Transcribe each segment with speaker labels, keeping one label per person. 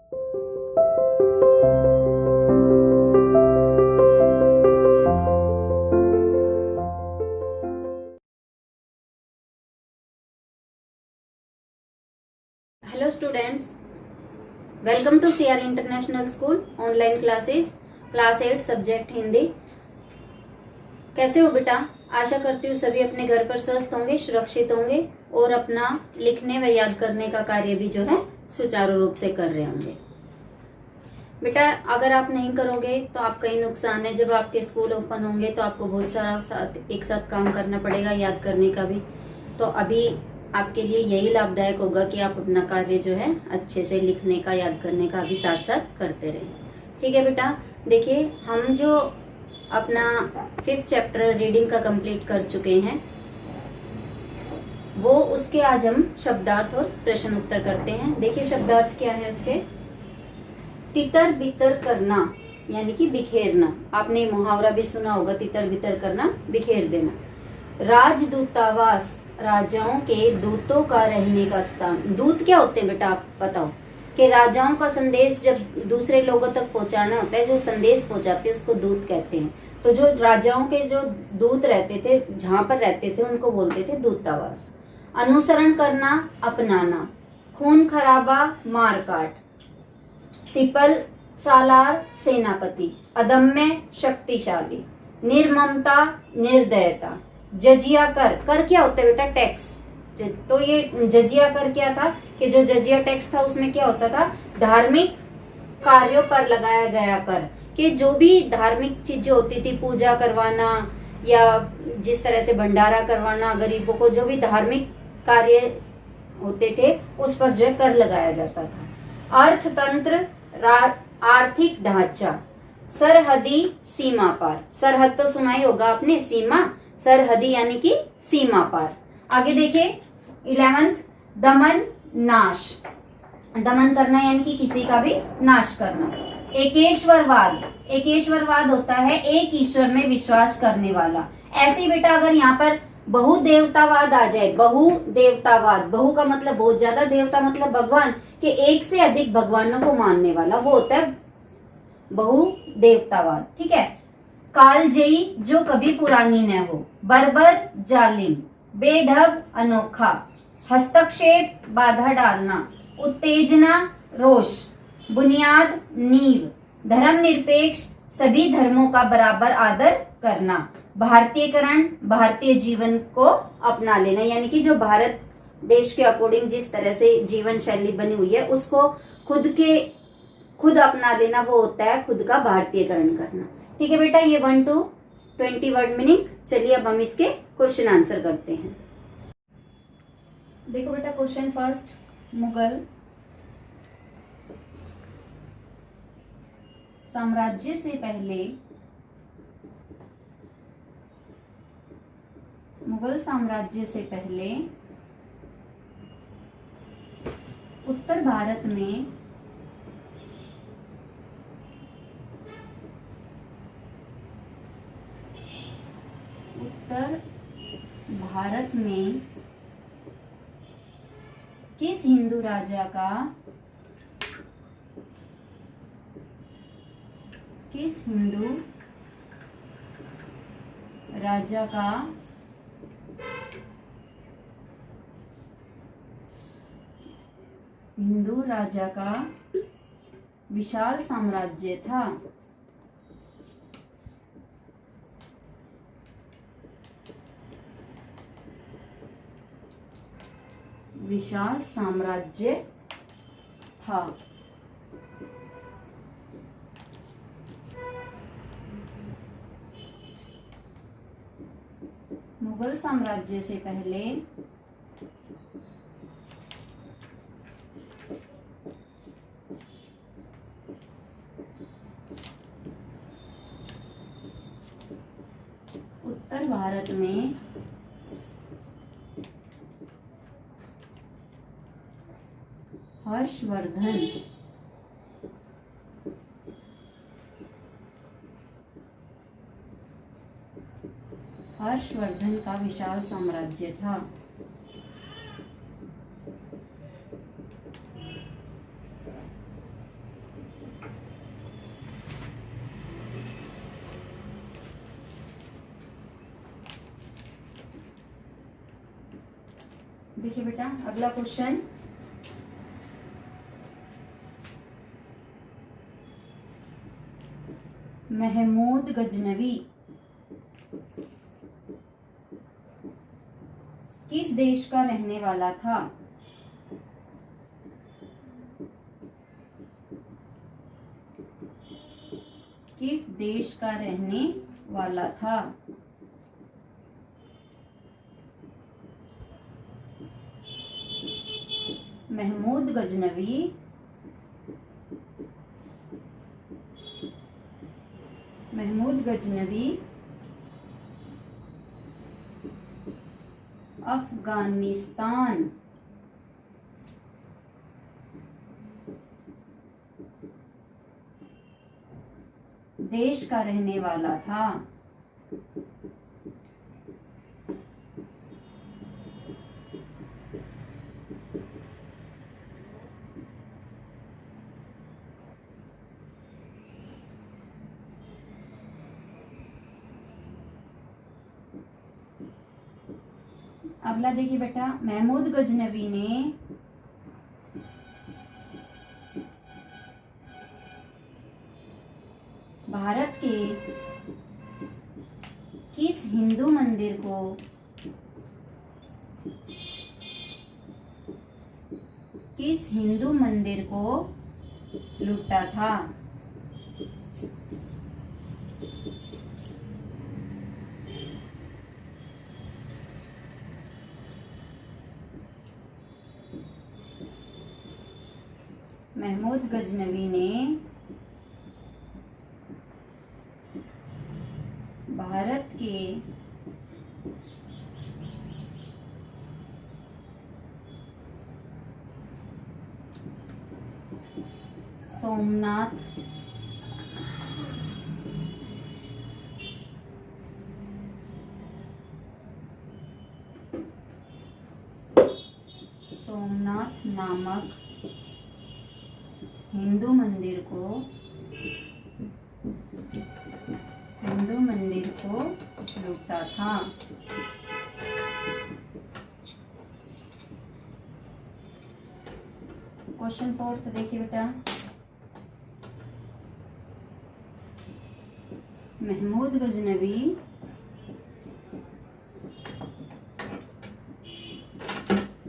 Speaker 1: Hello students, welcome to CR international school online classes class 8 subject Hindi. कैसे हो बेटा? आशा करती हूँ सभी अपने घर पर स्वस्थ होंगे, सुरक्षित होंगे और अपना लिखने व याद करने का कार्य भी जो है सुचारू रूप से कर रहे होंगे। बेटा अगर आप नहीं करोगे तो आपका ही नुकसान है। जब आपके स्कूल ओपन होंगे तो आपको बहुत सारा एक साथ काम करना पड़ेगा, याद करने का भी। तो अभी आपके लिए यही लाभदायक होगा कि आप अपना कार्य जो है अच्छे से लिखने का, याद करने का भी साथ साथ करते रहें। ठीक है बेटा, देखिए हम जो अपना 5th चैप्टर रीडिंग का कंप्लीट कर चुके हैं, वो उसके आज हम शब्दार्थ और प्रश्न उत्तर करते हैं। देखिए शब्दार्थ क्या है उसके। तितर बितर करना यानी कि बिखेरना। आपने मुहावरा भी सुना होगा, तितर बितर करना, बिखेर देना। राजदूतावास, राजाओं के दूतों का रहने का स्थान। दूत क्या होते हैं बेटा, आप बताओ। कि राजाओं का संदेश जब दूसरे लोगों तक पहुंचाना होता है, जो संदेश पहुंचाते हैं उसको दूत कहते हैं। तो जो राजाओं के जो दूत रहते थे, जहां पर रहते थे, उनको बोलते थे दूतावास। अनुसरण करना, अपनाना। खून खराबा, मार काट। सिपल सालार, सेनापति। अदम्य, शक्तिशाली। निर्ममता, निर्दयता। जजिया कर, कर क्या होता है बेटा? टैक्स। तो ये जजिया कर क्या था कि जो जजिया टैक्स था उसमें क्या होता था? धार्मिक कार्यों पर लगाया गया कर। कि जो भी धार्मिक चीजें होती थी, पूजा करवाना या जिस तरह से भंडारा करवाना, गरीबों को जो भी धार्मिक कार्य होते थे उस पर जो है कर लगाया जाता था। अर्थतंत्र, आर्थिक ढांचा। सरहदी, सीमा पार। सरहद तो सुना ही होगा आपने, सीमा। सरहदी यानी कि सीमा पार। आगे देखिए 11th, दमन, नाश। दमन करना यानी कि किसी का भी नाश करना। एकेश्वरवाद, एकेश्वरवाद होता है एक ईश्वर में विश्वास करने वाला। ऐसे बेटा अगर यहाँ पर बहुदेवतावाद आ जाए, बहुदेवतावाद, बहु का मतलब बहुत ज्यादा, देवता मतलब भगवान, के एक से अधिक भगवानों को मानने वाला, वो होता है बहुदेवतावाद। ठीक है। कालजयी, जो कभी पुरानी न हो। बर्बर, जालिम। बेढब, अनोखा। हस्तक्षेप, बाधा डालना। उत्तेजना, रोष। बुनियाद, नींव। धर्मनिरपेक्ष, सभी धर्मों का बराबर आदर करना। भारतीयकरण, भारतीय जीवन को अपना लेना, यानी कि जो भारत देश के अकॉर्डिंग जिस तरह से जीवन शैली बनी हुई है उसको खुद अपना लेना, वो होता है खुद का भारतीयकरण करना। ठीक है बेटा, ये 1 to 20 वर्ड मीनिंग। चलिए अब हम इसके क्वेश्चन आंसर करते हैं। देखो बेटा क्वेश्चन फर्स्ट, मुगल साम्राज्य से पहले, मुगल साम्राज्य से पहले उत्तर भारत में किस हिंदू राजा का विशाल साम्राज्य था। विशाल साम्राज्य था। मुगल साम्राज्य से पहले उत्तर भारत में हर्षवर्धन का विशाल साम्राज्य था। देखिए बेटा अगला क्वेश्चन, महमूद गजनवी किस देश का रहने वाला था? किस देश का रहने वाला था? महमूद गजनवी अफगानिस्तान देश का रहने वाला था। अगला देखिए बेटा, महमूद गजनवी ने भारत के किस हिंदू मंदिर को लूटा था? महमूद गजनवी ने भारत के सोमनाथ नामक हिंदू मंदिर को लूटा था। क्वेश्चन 4 देखिए बेटा, महमूद गजनवी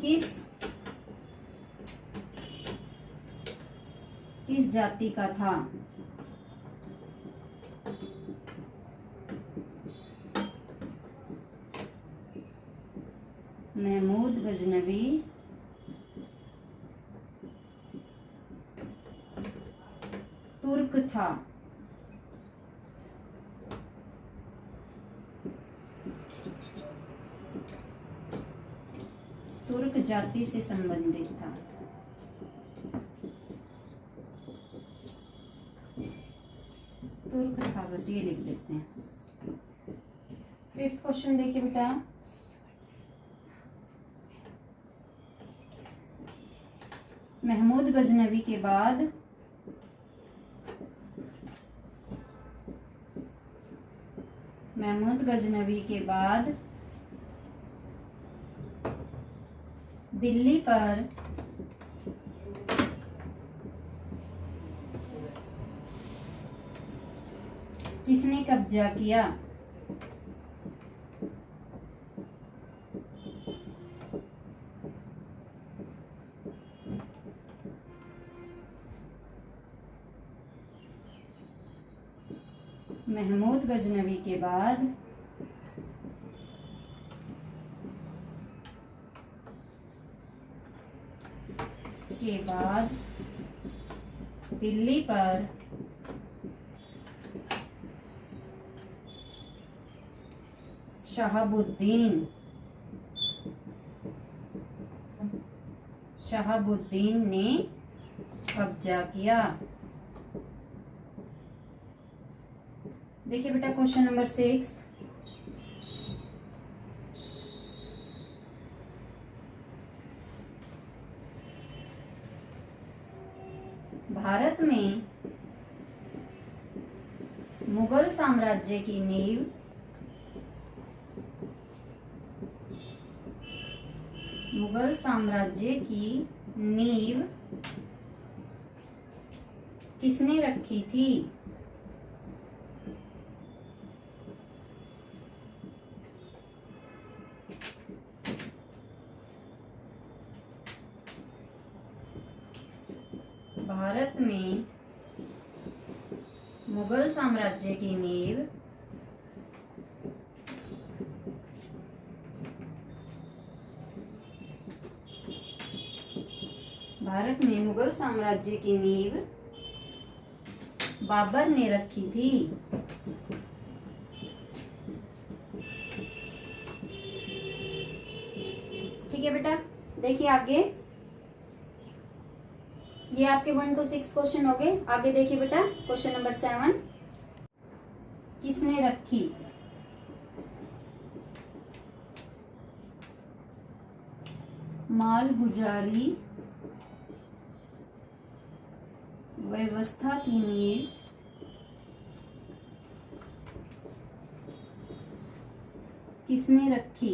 Speaker 1: किस जाति का था? महमूद गजनवी तुर्क था। तुर्क जाति से संबंधित था। तुर्क था, बस ये लिख देते हैं। 5th क्वेश्चन देखिए बेटा, महमूद गजनवी के बाद दिल्ली पर किसने कब्जा किया? महमूद गजनवी के बाद दिल्ली पर शहाबुद्दीन ने कब्जा किया। देखिए बेटा क्वेश्चन नंबर 6, भारत में मुगल साम्राज्य की नींव मुगल साम्राज्य की नींव किसने रखी थी? भारत में मुगल साम्राज्य की नींव भारत में मुगल साम्राज्य की नींव बाबर ने रखी थी। ठीक है बेटा, देखिए आगे, ये आपके 1 to 6 क्वेश्चन हो गए। आगे देखिए बेटा, क्वेश्चन नंबर 7, किसने रखी? मालगुजारी व्यवस्था की नींव किसने रखी?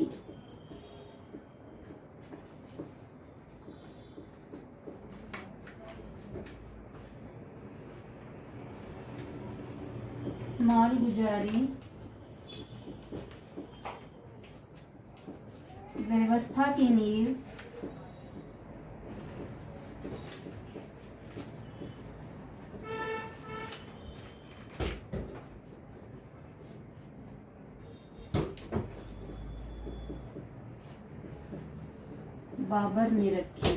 Speaker 1: मालगुजारी व्यवस्था की नींव बाबर ने रखी।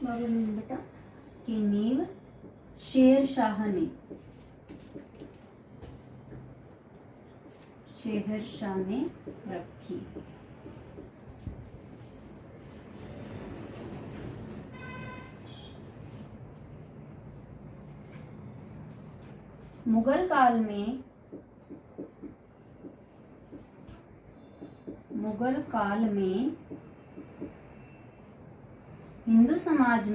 Speaker 1: बाबर ने बेटा की नींव शेर शाह ने रखी। मुगल काल में हिंदू समाज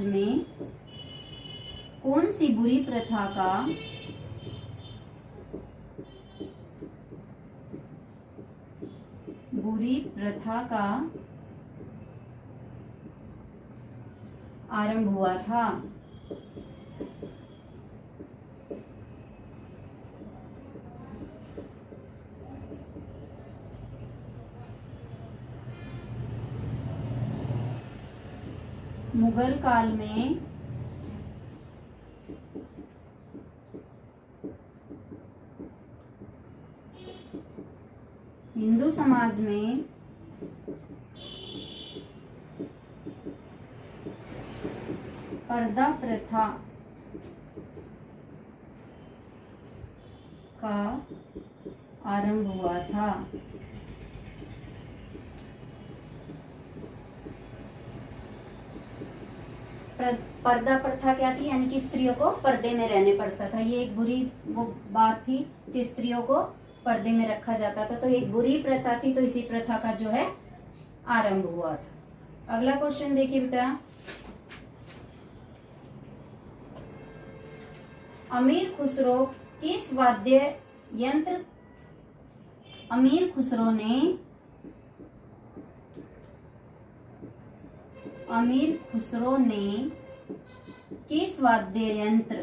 Speaker 1: में कौन सी बुरी प्रथा का आरंभ हुआ था? मुगल काल में हिंदू समाज में पर्दा प्रथा का आरंभ हुआ था। पर्दा प्रथा क्या थी? यानी कि स्त्रियों को पर्दे में रहने पड़ता था। ये एक बुरी वो बात थी कि स्त्रियों को पर्दे में रखा जाता था, तो एक बुरी प्रथा थी, तो इसी प्रथा का जो है आरंभ हुआ था। अगला क्वेश्चन देखिए बेटा, अमीर खुसरो किस वाद्य यंत्र अमीर खुसरो ने किस वाद्य यंत्र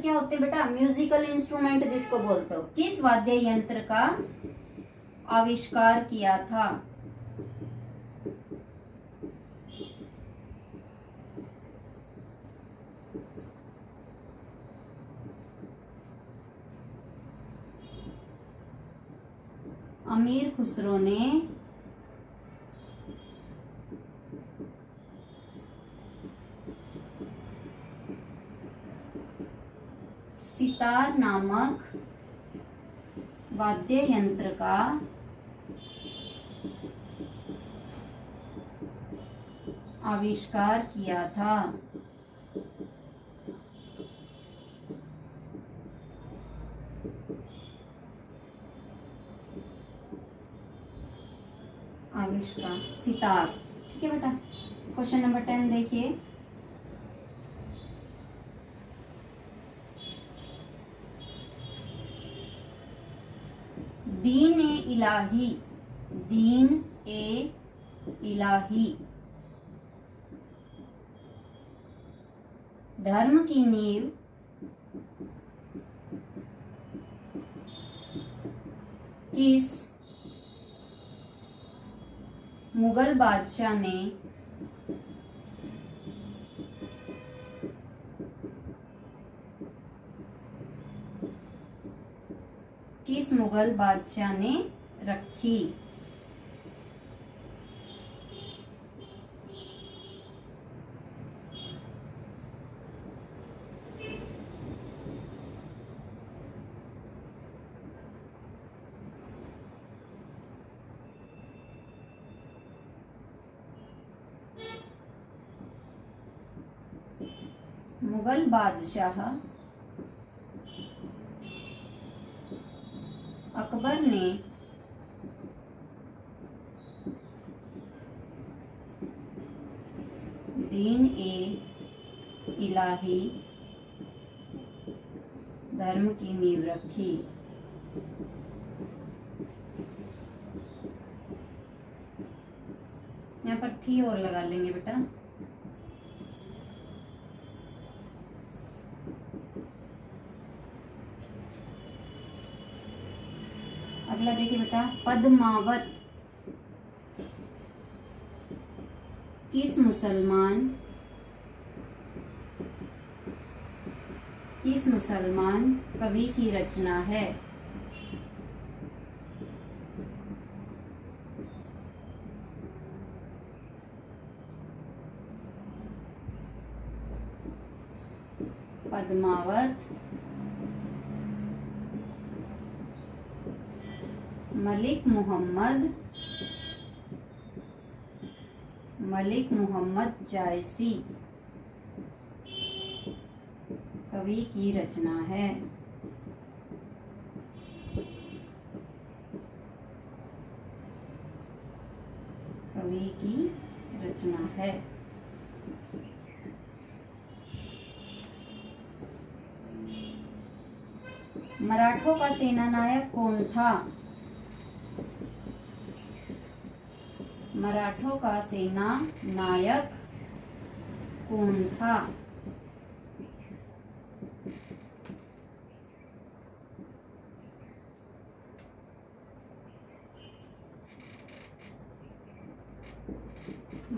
Speaker 1: क्या होते हैं बेटा? म्यूजिकल इंस्ट्रूमेंट जिसको बोलते हो। किस वाद्य यंत्र का आविष्कार किया था? अमीर खुसरो ने सितार नामक वाद्य यंत्र का आविष्कार किया था। आविष्कार सितार। ठीक है बेटा। क्वेश्चन नंबर 10 देखिए। दीन ए इलाही, दीन ए इलाही धर्म की नींव किस मुगल बादशाह ने रखी? मुगल बादशाह अकबर ने दीन ए इलाही धर्म की नींव रखी। यहाँ पर थी और लगा लेंगे बेटा। अगला देखिए बेटा, पद्मावत किस मुसलमान कवि की रचना है? पद्मावत मलिक मोहम्मद जायसी कवि की रचना है। कवि की रचना है। मराठों का सेनानायक कौन था? मराठों का सेना नायक कौन था?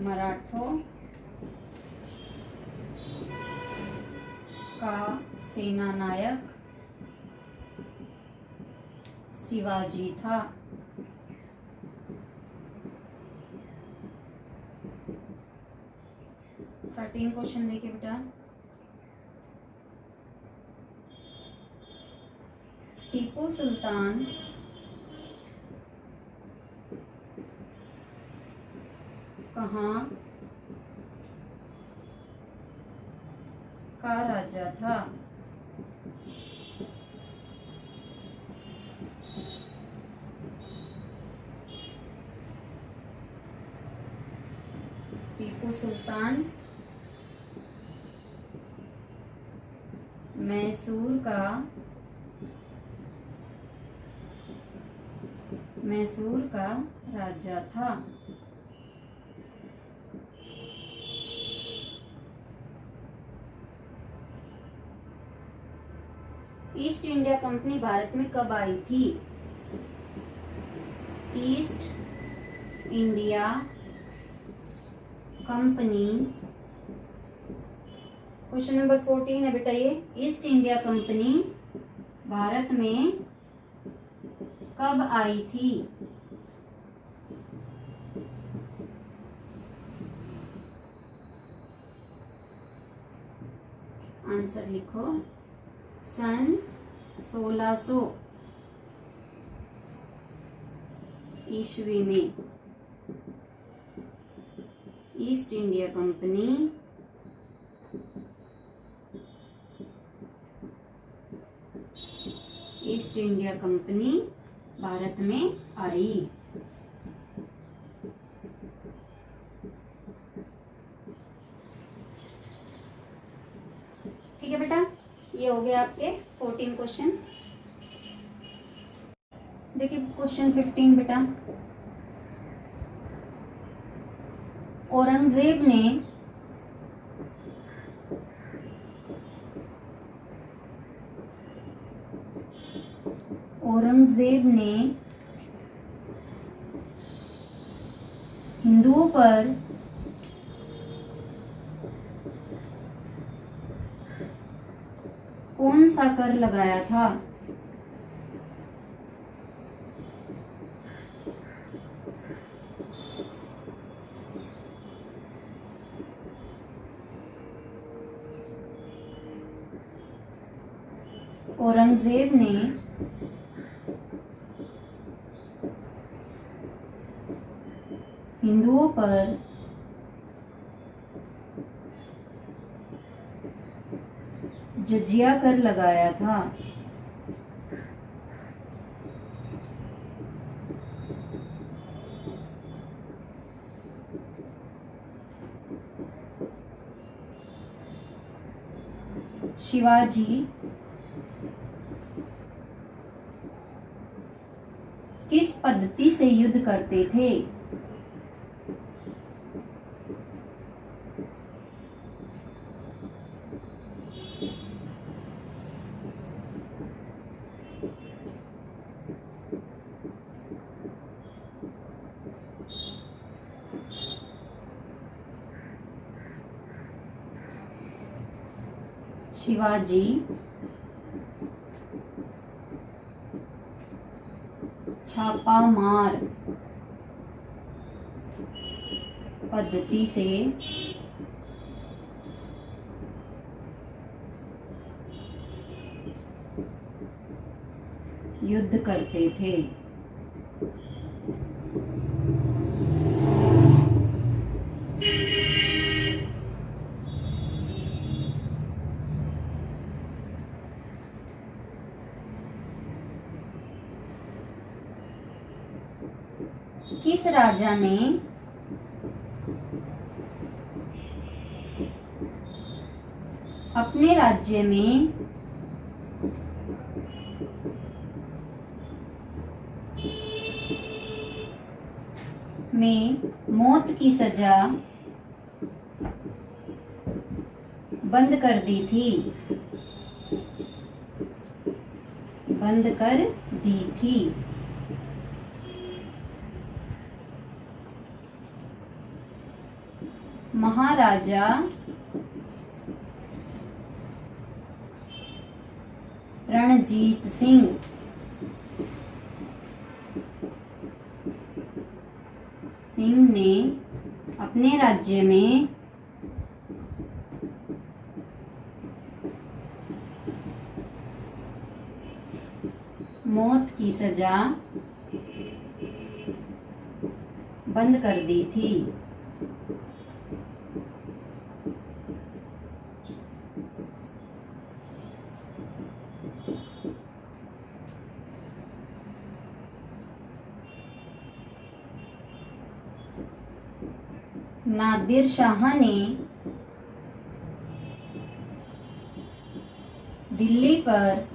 Speaker 1: मराठों का सेना नायक शिवाजी था। थर्टीन क्वेश्चन देखिए बेटा। टीपू सुल्तान कहाँ का राजा था? टीपू सुल्तान मैसूर का राजा था। ईस्ट इंडिया कंपनी भारत में कब आई थी? East India company, question number 14 है बेटा ये। ईस्ट इंडिया कंपनी भारत में कब आई थी? आंसर लिखो। सन 1600 ईस्वी में ईस्ट इंडिया कंपनी भारत में आई। ये हो गए आपके 14 क्वेश्चन। देखिए क्वेश्चन 15 बेटा, औरंगजेब ने हिंदुओं पर कौन सा कर लगाया था? औरंगजेब ने हिंदुओं पर जजिया कर लगाया था। शिवाजी किस पद्धति से युद्ध करते थे? शिवाजी छापामार पद्धति से युद्ध करते थे। किस राजा ने अपने राज्य में मौत की सजा बंद कर दी थी? महाराजा रणजीत सिंह ने अपने राज्य में मौत की सजा बंद कर दी थी। नादिर शाह ने दिल्ली पर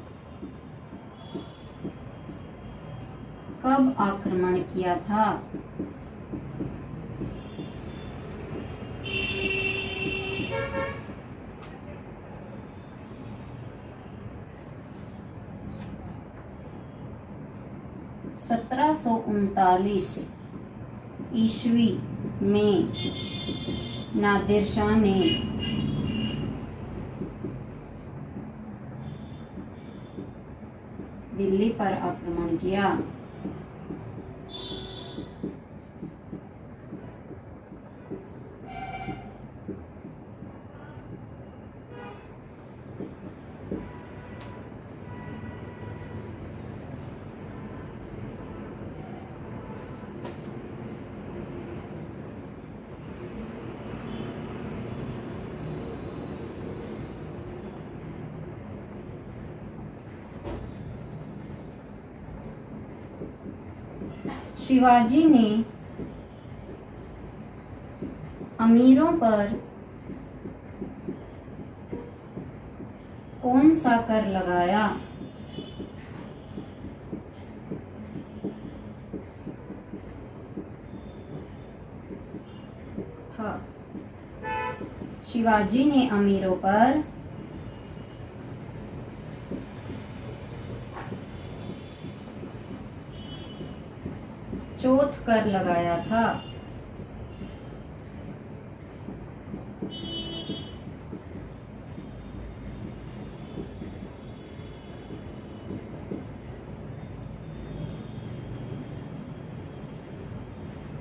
Speaker 1: कब आक्रमण किया था? सत्रह सौ 39 ईस्वी में नादिर शाह ने दिल्ली पर आक्रमण किया। शिवाजी ने अमीरों पर कौन सा कर लगाया था? शिवाजी ने अमीरों पर चौथ कर लगाया था।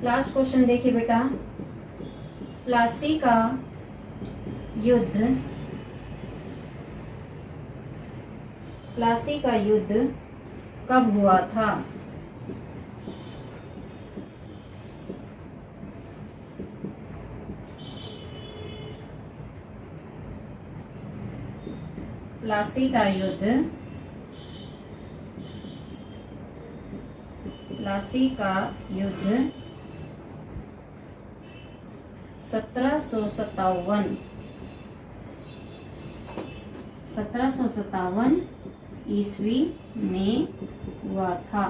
Speaker 1: लास्ट क्वेश्चन देखिए बेटा, प्लासी का युद्ध कब हुआ था? प्लासी का युद्ध 1757 ईस्वी में हुआ था।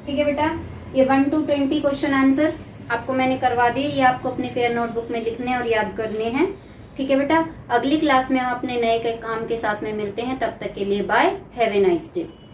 Speaker 1: ठीक है बेटा, ये 1 to 20 क्वेश्चन आंसर आपको मैंने करवा दिए। ये आपको अपने फेयर नोटबुक में लिखने और याद करने हैं। ठीक है बेटा, अगली क्लास में हम अपने नए काम के साथ में मिलते हैं। तब तक के लिए bye, have a nice day.